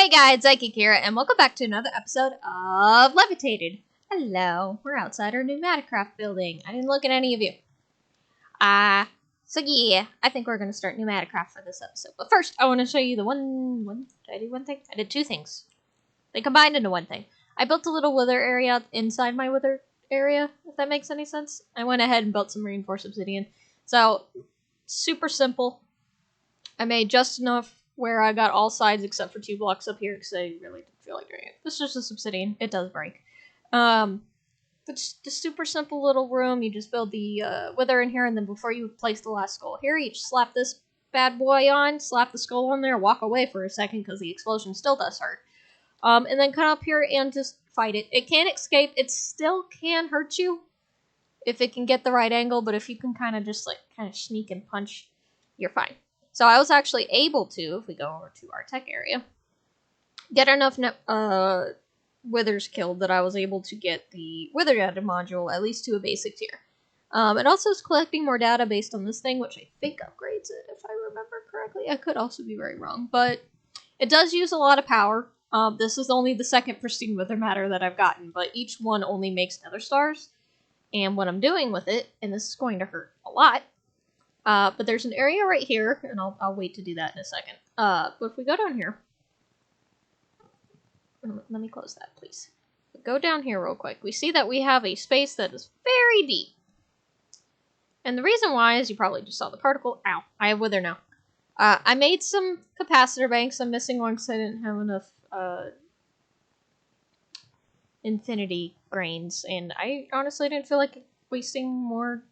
Hey guys, Psychic here, and welcome back to another episode of Levitated. Hello, we're outside our new Matacraft building. I didn't look at any of you. So yeah, I think we're going to start new Matacraft for this episode. But first, I want to show you the did I do one thing? I did two things. They combined into one thing. I built a little wither area inside my wither area, if that makes any sense. I went ahead and built some reinforced obsidian. So, super simple. I made just enough where I got all sides except for 2 blocks up here because I really didn't feel like doing it. This is just obsidian. It does break. But just a super simple little room. You just build the wither in here, and then before you place the last skull here, you just slap this bad boy on, slap the skull on there, walk away for a second because the explosion still does hurt. And then come up here and just fight it. It can't escape. It still can hurt you if it can get the right angle, but if you can kind of just sneak and punch, you're fine. So I was actually able to, if we go over to our tech area, get enough withers killed that I was able to get the wither data module, at least to a basic tier. It also is collecting more data based on this thing, which I think upgrades it, if I remember correctly. I could also be very wrong, but it does use a lot of power. This is only the second pristine wither matter that I've gotten, but each one only makes nether stars. And what I'm doing with it, and this is going to hurt a lot, but there's an area right here, and I'll wait to do that in a second. But if we go down here, let me close that, please. Go down here real quick. We see that we have a space that is very deep. And the reason why is you probably just saw the particle. Ow, I have wither now. I made some capacitor banks. I'm missing one because I didn't have enough infinity grains, and I honestly didn't feel like wasting more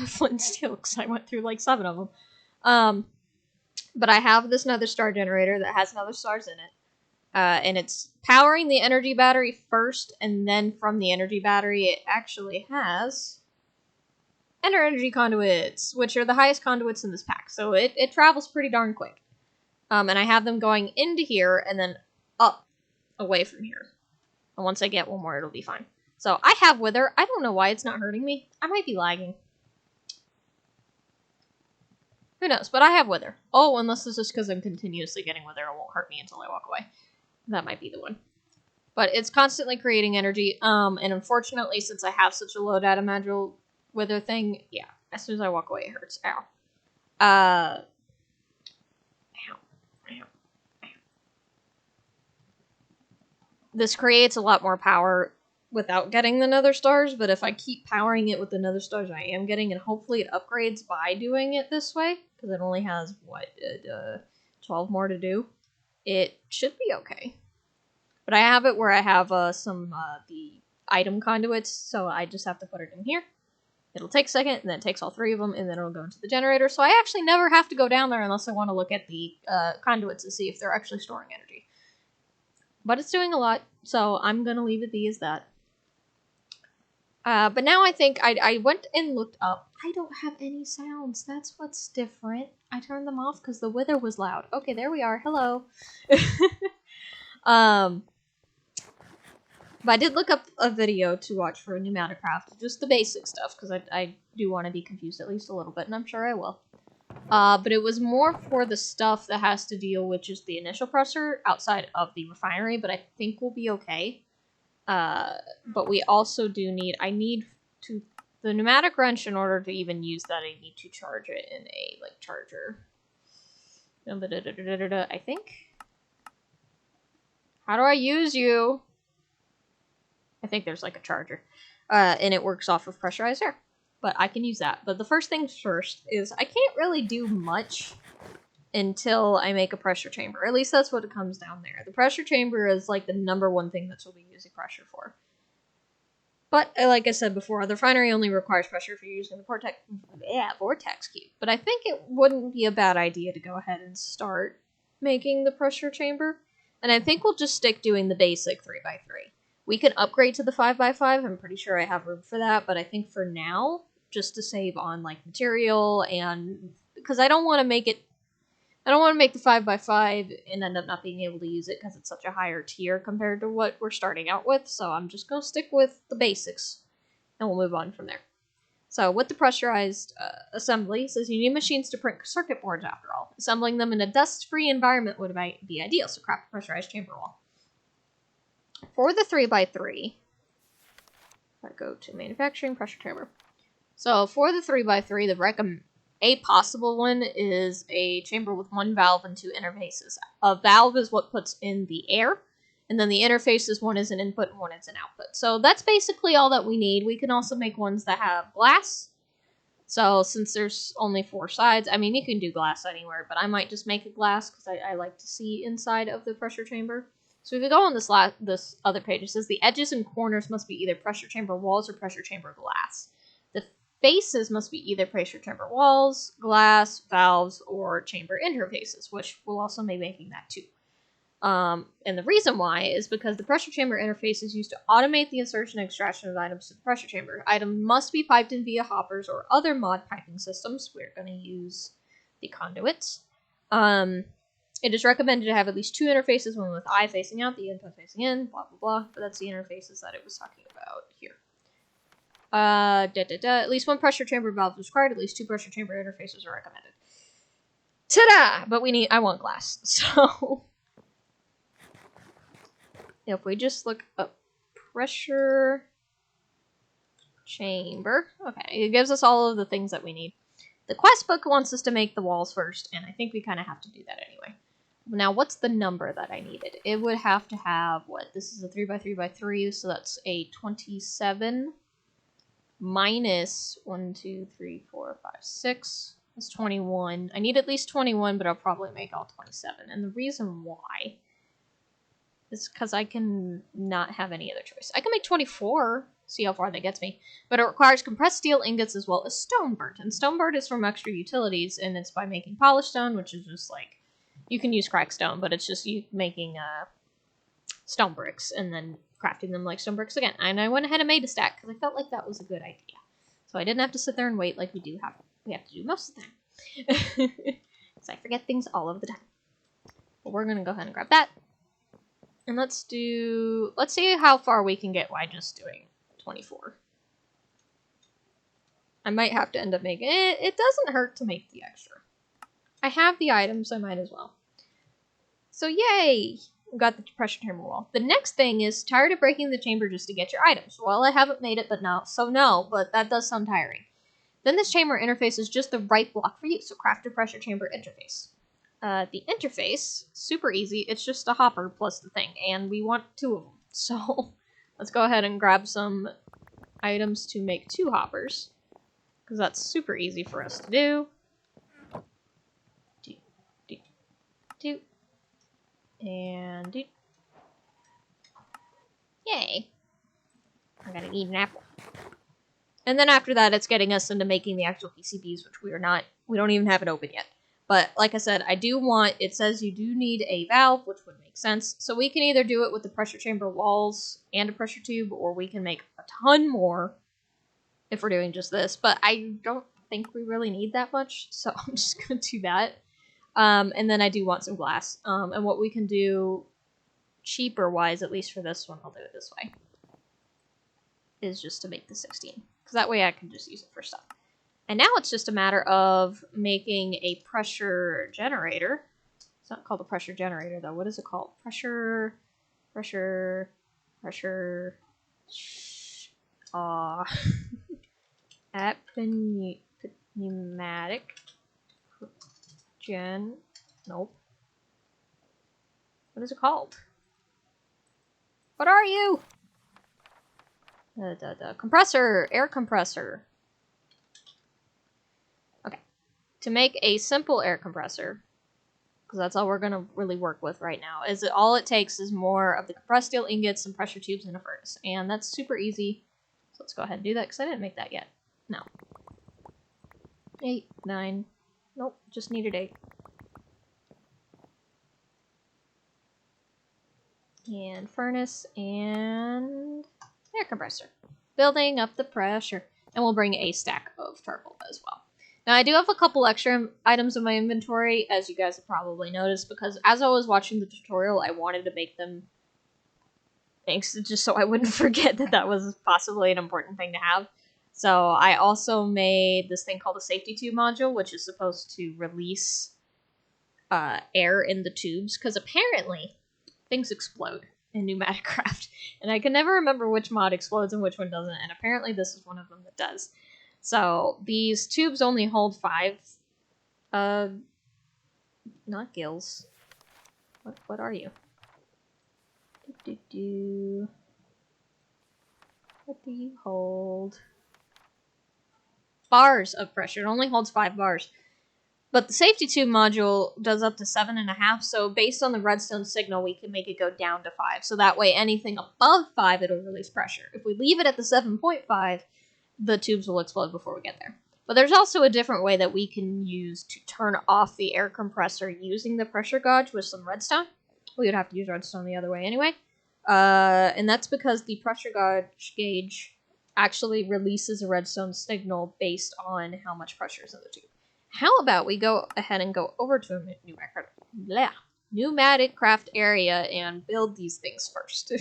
flint and steel because I went through like 7 of them. But I have this nether star generator that has nether stars in it. And it's powering the energy battery first, and then from the energy battery it actually has energy conduits, which are the highest conduits in this pack. So it travels pretty darn quick. And I have them going into here and then up away from here. And once I get one more, it'll be fine. So I have wither. I don't know why it's not hurting me. I might be lagging. Who knows? But I have wither. Oh, unless this is because I'm continuously getting wither. It won't hurt me until I walk away. That might be the one. But it's constantly creating energy. And unfortunately, since I have such a low data module wither thing, yeah. As soon as I walk away, it hurts. Ow. Ow. This creates a lot more power without getting the nether stars, but if I keep powering it with the nether stars I am getting, and hopefully it upgrades by doing it this way, because it only has, 12 more to do, it should be okay. But I have it where I have the item conduits, so I just have to put it in here. It'll take a second, and then it takes all 3 of them, and then it'll go into the generator, so I actually never have to go down there unless I want to look at the conduits and see if they're actually storing energy. But it's doing a lot, so I'm going to leave it be as that. But now I think I went and looked up. I don't have any sounds. That's what's different. I turned them off because the wither was loud. Okay, there we are. Hello. But I did look up a video to watch for a new Matacraft. Just the basic stuff, because I do want to be confused at least a little bit, and I'm sure I will. But it was more for the stuff that has to deal with just the initial pressure outside of the refinery, but I think we'll be okay. But we also do need, the pneumatic wrench, in order to even use that, I need to charge it in a, charger. I think. How do I use you? I think there's, a charger. And it works off of pressurized air. But I can use that. But the first things first is I can't really do much until I make a pressure chamber. At least that's what it comes down there. The pressure chamber is the number one thing that we'll be using pressure for. But like I said before, the refinery only requires pressure if you're using the vortex cube. But I think it wouldn't be a bad idea to go ahead and start making the pressure chamber. And I think we'll just stick doing the basic 3x3. We can upgrade to the 5x5. I'm pretty sure I have room for that. But I think for now, just to save on material, and because I don't want to make the 5x5 and end up not being able to use it because it's such a higher tier compared to what we're starting out with. So I'm just going to stick with the basics, and we'll move on from there. So with the pressurized assembly, it says you need machines to print circuit boards after all. Assembling them in a dust-free environment would be ideal, so craft a pressurized chamber wall. For the 3x3, if I go to manufacturing pressure chamber. So for the 3x3, a possible one is a chamber with one valve and two interfaces. A valve is what puts in the air, and then the interfaces, one is an input and one is an output. So that's basically all that we need. We can also make ones that have glass. So since there's only 4 sides, I mean, you can do glass anywhere, but I might just make a glass because I like to see inside of the pressure chamber. So if you go on this other page, it says the edges and corners must be either pressure chamber walls or pressure chamber glass. The faces must be either pressure chamber walls, glass, valves, or chamber interfaces, which we'll also be making that too. And the reason why is because the pressure chamber interface is used to automate the insertion and extraction of items to the pressure chamber. Items must be piped in via hoppers or other mod piping systems. We're going to use the conduits. It is recommended to have at least 2 interfaces, one with eye facing out, the input facing in, blah, blah, blah. But that's the interfaces that it was talking about here. At least 1 pressure chamber valve is required. At least 2 pressure chamber interfaces are recommended. Ta-da! But I want glass. So if we just look up pressure chamber, okay, it gives us all of the things that we need. The quest book wants us to make the walls first, and I think we kind of have to do that anyway. Now, what's the number that I needed? It would have to have, what, this is a 3x3x3, so that's a 27 minus 1, 2, 3, 4, 5, 6. That's 21. I need at least 21, but I'll probably make all 27. And the reason why is because I can not have any other choice. I can make 24, see how far that gets me, but it requires compressed steel ingots as well as stone burnt. And stone burnt is from extra utilities, and it's by making polished stone, which is just like, you can use cracked stone, but it's just you making stone bricks and then crafting them like stone bricks again. And I went ahead and made a stack because I felt like that was a good idea. So I didn't have to sit there and wait like we have to do most of the time. Because I forget things all of the time. But we're going to go ahead and grab that. And let's see how far we can get by just doing 24. I might have to end up making it. It doesn't hurt to make the extra. I have the items, so I might as well. So yay! We got the pressure chamber wall. The next thing is tired of breaking the chamber just to get your items. Well, I haven't made it, but that does sound tiring. Then this chamber interface is just the right block for you, so craft a pressure chamber interface. The interface, super easy, it's just a hopper plus the thing, and we want 2 of them. So let's go ahead and grab some items to make 2 hoppers, because that's super easy for us to do. And yay! I gotta eat an apple. And then after that, it's getting us into making the actual PCBs, which we don't even have it open yet. But like I said, it says you do need a valve, which would make sense. So we can either do it with the pressure chamber walls and a pressure tube, or we can make a ton more if we're doing just this. But I don't think we really need that much, so I'm just going to do that. And then I do want some glass. And what we can do cheaper-wise, at least for this one, I'll do it this way, is just to make the 16. Because that way I can just use it for stuff. And now it's just a matter of making a pressure generator. It's not called a pressure generator, though. What is it called? Pressure... pneumatic... Nope. What is it called? What are you? Compressor! Air compressor. Okay. To make a simple air compressor, because that's all we're going to really work with right now, all it takes is more of the compressed steel ingots, some pressure tubes, and a furnace. And that's super easy. So let's go ahead and do that, because I didn't make that yet. No. 8, 9... Nope, just needed 8. And furnace and air compressor. Building up the pressure. And we'll bring a stack of charcoal as well. Now I do have a couple extra items in my inventory, as you guys have probably noticed, because as I was watching the tutorial, I wanted to make them just so I wouldn't forget that was possibly an important thing to have. So I also made this thing called a safety tube module, which is supposed to release air in the tubes, because apparently things explode in pneumatic craft, and I can never remember which mod explodes and which one doesn't, and apparently this is one of them that does. So these tubes only hold 5 not gills. What are you? What do you hold? Bars of pressure. It only holds 5 bars. But the safety tube module does up to 7.5, so based on the redstone signal, we can make it go down to 5. So that way, anything above 5, it'll release pressure. If we leave it at the 7.5, the tubes will explode before we get there. But there's also a different way that we can use to turn off the air compressor using the pressure gauge with some redstone. We would have to use redstone the other way anyway. And that's because the pressure gauge actually releases a redstone signal based on how much pressure is in the tube. How about we go ahead and go over to a pneumatic craft area and build these things first.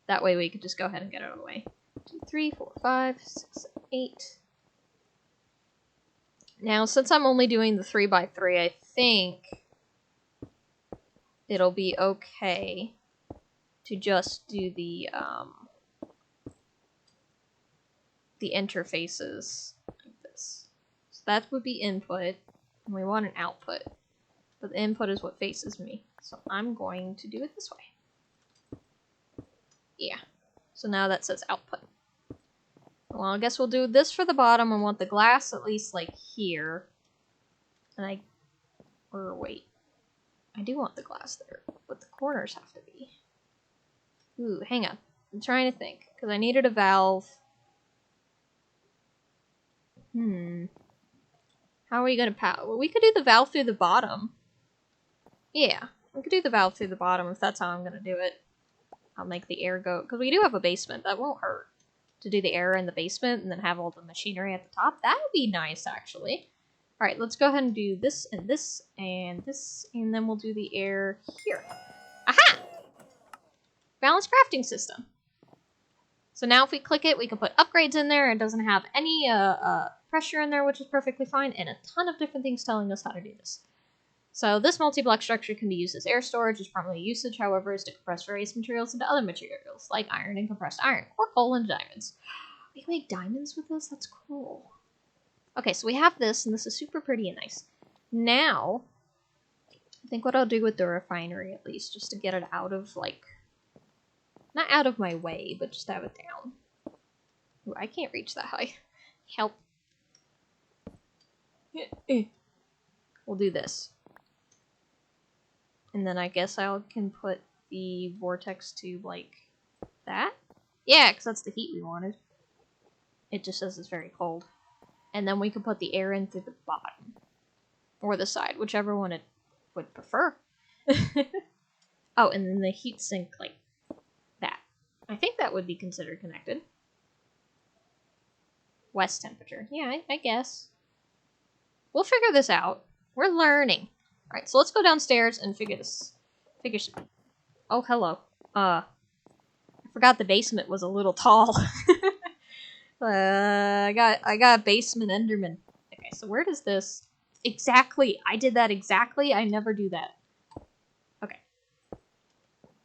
That way we could just go ahead and get it out of the way. 2, 3, 4, 5, 6, 8. Now, since I'm only doing the 3x3, I think it'll be okay to just do the interfaces like this. So that would be input, and we want an output. But the input is what faces me. So I'm going to do it this way. Yeah. So now that says output. Well, I guess we'll do this for the bottom. I want the glass at least like here. And wait. I do want the glass there, but the corners have to be. Ooh, hang on. I'm trying to think, because I needed a valve. How are we gonna power? Well, we could do the valve through the bottom. Yeah, we could do the valve through the bottom if that's how I'm gonna do it. I'll make the air go, because we do have a basement. That won't hurt to do the air in the basement and then have all the machinery at the top. That would be nice, actually. All right, let's go ahead and do this and this and this, and then we'll do the air here. Aha! Balanced crafting system. So now if we click it, we can put upgrades in there. It doesn't have any pressure in there, which is perfectly fine, and a ton of different things telling us how to do this. So this multi-block structure can be used as air storage. Its primary usage, however, is to compress various materials into other materials, like iron and compressed iron, or coal and diamonds. We can make diamonds with this? That's cool. Okay, so we have this, and this is super pretty and nice. Now, I think what I'll do with the refinery, at least, just to get it out of, like, not out of my way, but just have it down. Ooh, I can't reach that high. Help. We'll do this. And then I guess I can put the vortex tube like that. Yeah, because that's the heat we wanted. It just says it's very cold. And then we can put the air in through the bottom. Or the side, whichever one it would prefer. Oh, and then the heat sink like that. I think that would be considered connected. West temperature. Yeah, I guess. We'll figure this out. We're learning. Alright, so let's go downstairs and figure this. Oh, hello. I forgot the basement was a little tall. I got a basement Enderman. Okay, so where does this... Exactly! I did that exactly. I never do that. Okay.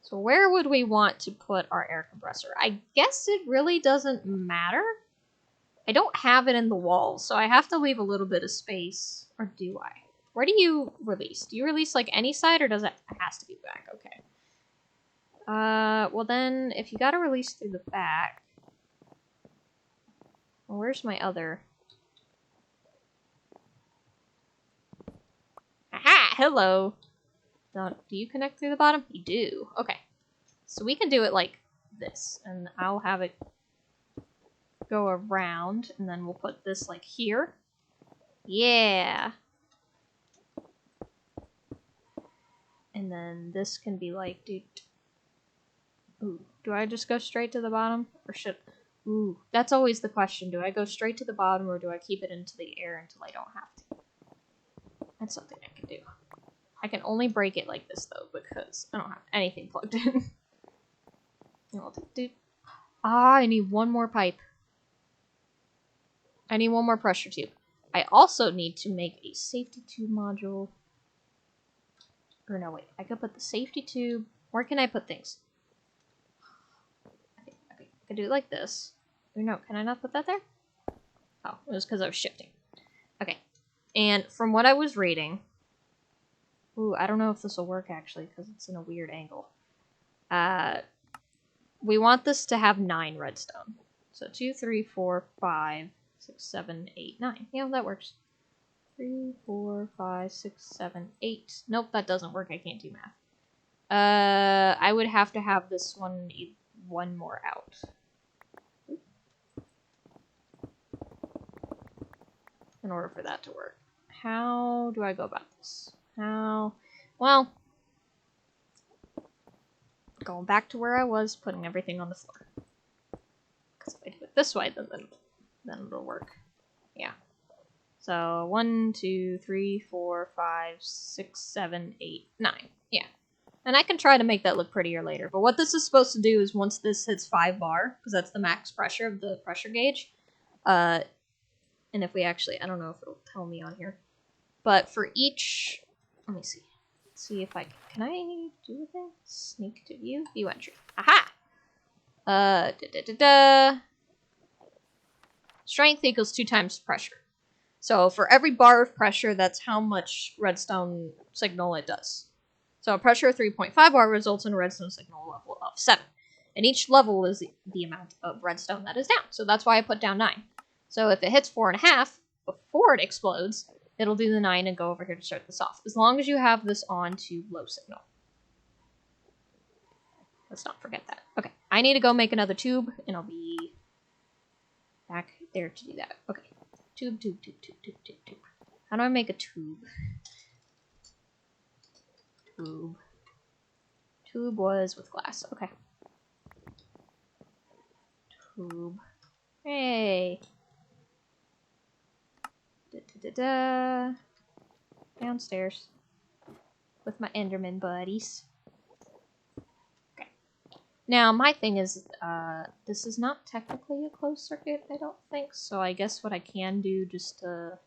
So where would we want to put our air compressor? I guess it really doesn't matter. I don't have it in the walls, so I have to leave a little bit of space. Or do I? Where do you release? Do you release like any side, or does it has to be back? Okay. Well then, if you gotta release through the back... Well, where's my other... Aha! Hello! Do you connect through the bottom? You do. Okay. So we can do it like this, and I'll have it go around, and then we'll put this like here. Yeah! And then this can be like, dude. Ooh, do I just go straight to the bottom? Or should... Ooh, that's always the question. Do I go straight to the bottom, or do I keep it into the air until I don't have to? That's something I can do. I can only break it like this, though, because I don't have anything plugged in. Ah, I need one more pipe. I need one more pressure tube. I also need to make a safety tube module. Or no, wait. I could put the safety tube. Where can I put things? Okay, I could do it like this. Or no, can I not put that there? Oh, it was because I was shifting. Okay. And from what I was reading... Ooh, I don't know if this will work, actually, because it's in a weird angle. We want this to have 9 redstone. So 2, 3, 4, 5, 6, 7, 8, 9. Yeah, that works. 3, 4, 5, 6, 7, 8. Nope, that doesn't work. I can't do math. I would have to have this one more out. In order for that to work. How do I go about this? How? Well, going back to where I was, putting everything on the floor. Because if I do it this way, then it'll work. Yeah. So 1, 2, 3, 4, 5, 6, 7, 8, 9. Yeah. And I can try to make that look prettier later. But what this is supposed to do is once this hits 5 bar, because that's the max pressure of the pressure gauge, and if we actually, I don't know if it'll tell me on here, but for each, let me see. Let's see if I can I do this? Sneak to view, view entry. Aha! Strength equals 2 times pressure. So for every bar of pressure, that's how much redstone signal it does. So a pressure of 3.5 bar results in a redstone signal level of 7. And each level is the amount of redstone that is down. So that's why I put down 9. So if it hits 4.5 before it explodes, it'll do the 9 and go over here to start this off. As long as you have this on to low signal. Let's not forget that. Okay, I need to go make another tube, and I'll be back there to do that. Okay, tube. How do I make a tube? Tube was with glass. Okay. Tube. Hey. Downstairs. With my Enderman buddies. Okay. Now, my thing is, this is not technically a closed circuit, I don't think, so I guess what I can do just to...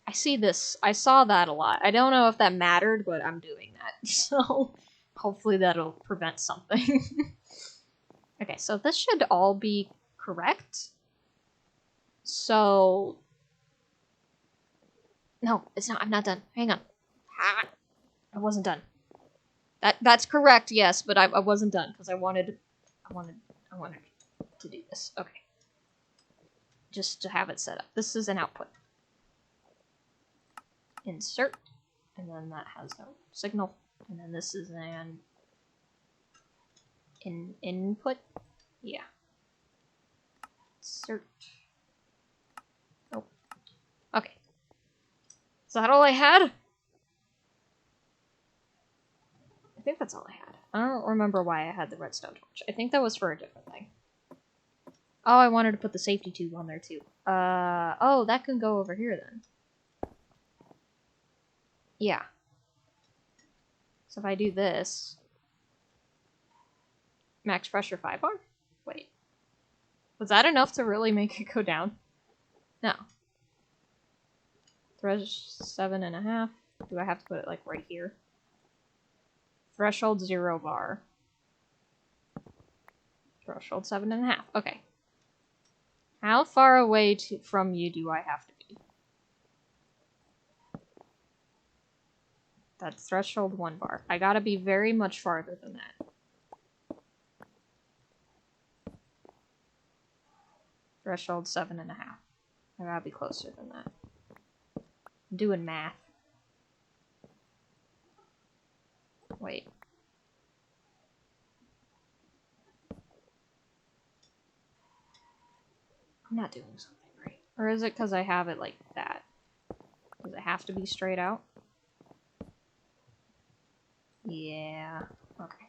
I see this. I saw that a lot. I don't know if that mattered, but I'm doing that. So, hopefully that'll prevent something. Okay, so this should all be correct. So... No, it's not. I'm not done. Hang on. I wasn't done. That's correct, yes, but I wasn't done, because I wanted to do this. Okay. Just to have it set up. This is an output. Insert, and then that has no signal, and then this is an input. Yeah. Insert. Oh. Okay. Is that all I had? I think that's all I had. I don't remember why I had the redstone torch. I think that was for a different thing. Oh, I wanted to put the safety tube on there too. Oh, that can go over here then. Yeah. So if I do this... Max pressure 5 bar? Wait. Was that enough to really make it go down? No. Threshold 7.5. Do I have to put it like right here? Threshold 0 bar. Threshold 7.5. Okay. How far away from you do I have to be? That's threshold 1 bar. I gotta be very much farther than that. Threshold 7.5. I gotta be closer than that. I'm doing math. Wait. I'm not doing something right. Or is it because I have it like that? Does it have to be straight out? Yeah. Okay.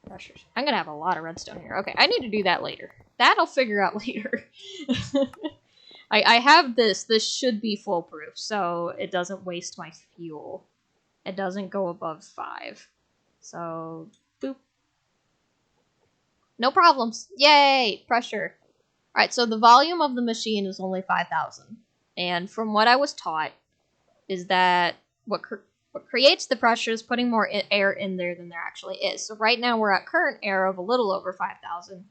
Pressures. I'm gonna have a lot of redstone here. Okay, I need to do that later. That I'll figure out later. I have this. This should be foolproof, so it doesn't waste my fuel. it doesn't go above 5. So, boop. No problems. Yay! Pressure. Alright, so the volume of the machine is only 5,000. And from what I was taught, is that what creates the pressure is putting more air in there than there actually is. So right now we're at current air of a little over 5,000.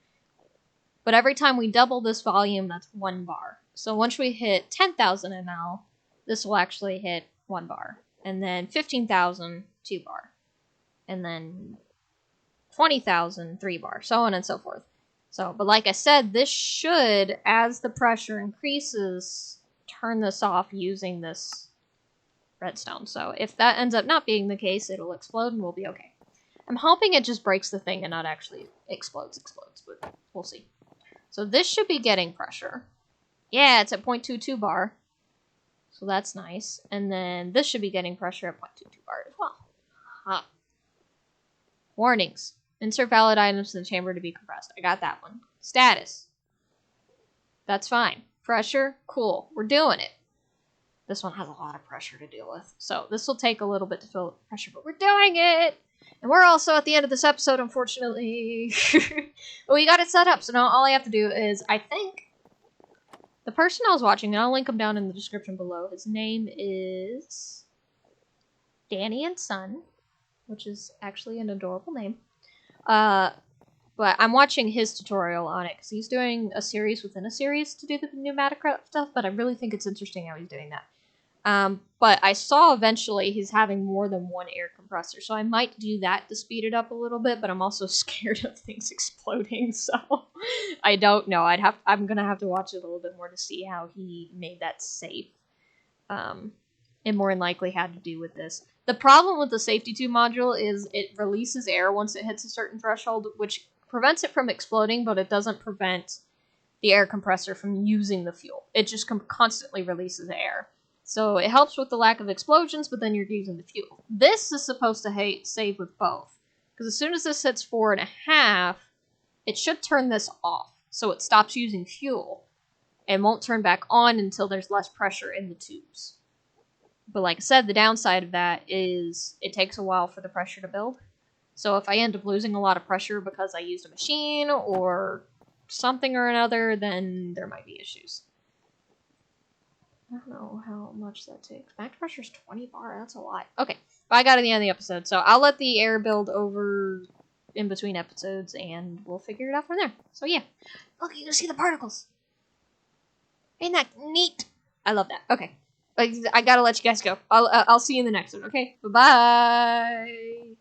But every time we double this volume, that's 1 bar. So once we hit 10,000 ml, this will actually hit 1 bar. And then 15,000, 2 bar. And then 20,000, 3 bar. So on and so forth. So, but like I said, this should, as the pressure increases, turn this off using this redstone. So if that ends up not being the case, it'll explode and we'll be okay. I'm hoping it just breaks the thing and not actually explodes, but we'll see. So this should be getting pressure. Yeah, it's at 0.22 bar. So that's nice. And then this should be getting pressure at 0.22 bar as well. Huh. Warnings. Insert valid items in the chamber to be compressed. I got that one. Status. That's fine. Pressure. Cool. We're doing it. This one has a lot of pressure to deal with. So this will take a little bit to fill the pressure, but we're doing it! And we're also at the end of this episode, unfortunately. But we got it set up, so now all I have to do is, I think, the person I was watching, and I'll link him down in the description below, his name is Danny and Son, which is actually an adorable name. But I'm watching his tutorial on it, because he's doing a series within a series to do the pneumatic stuff, but I really think it's interesting how he's doing that. But I saw eventually he's having more than one air compressor, so I might do that to speed it up a little bit, but I'm also scared of things exploding, so I don't know. I'm gonna have to watch it a little bit more to see how he made that safe. It more than likely had to do with this. The problem with the safety tube module is it releases air once it hits a certain threshold, which prevents it from exploding, but it doesn't prevent the air compressor from using the fuel. It just constantly releases air. So it helps with the lack of explosions, but then you're using the fuel. This is supposed to save with both. Because as soon as this hits 4.5, it should turn this off. So it stops using fuel. And won't turn back on until there's less pressure in the tubes. But like I said, the downside of that is it takes a while for the pressure to build. So if I end up losing a lot of pressure because I used a machine or something or another, then there might be issues. I don't know how much that takes. Max pressure is 20 bar. That's a lot. Okay, but I got to the end of the episode, so I'll let the air build over in between episodes, and we'll figure it out from there. So yeah, look, you can see the particles. Ain't that neat? I love that. Okay, I gotta let you guys go. I'll see you in the next one. Okay, bye bye.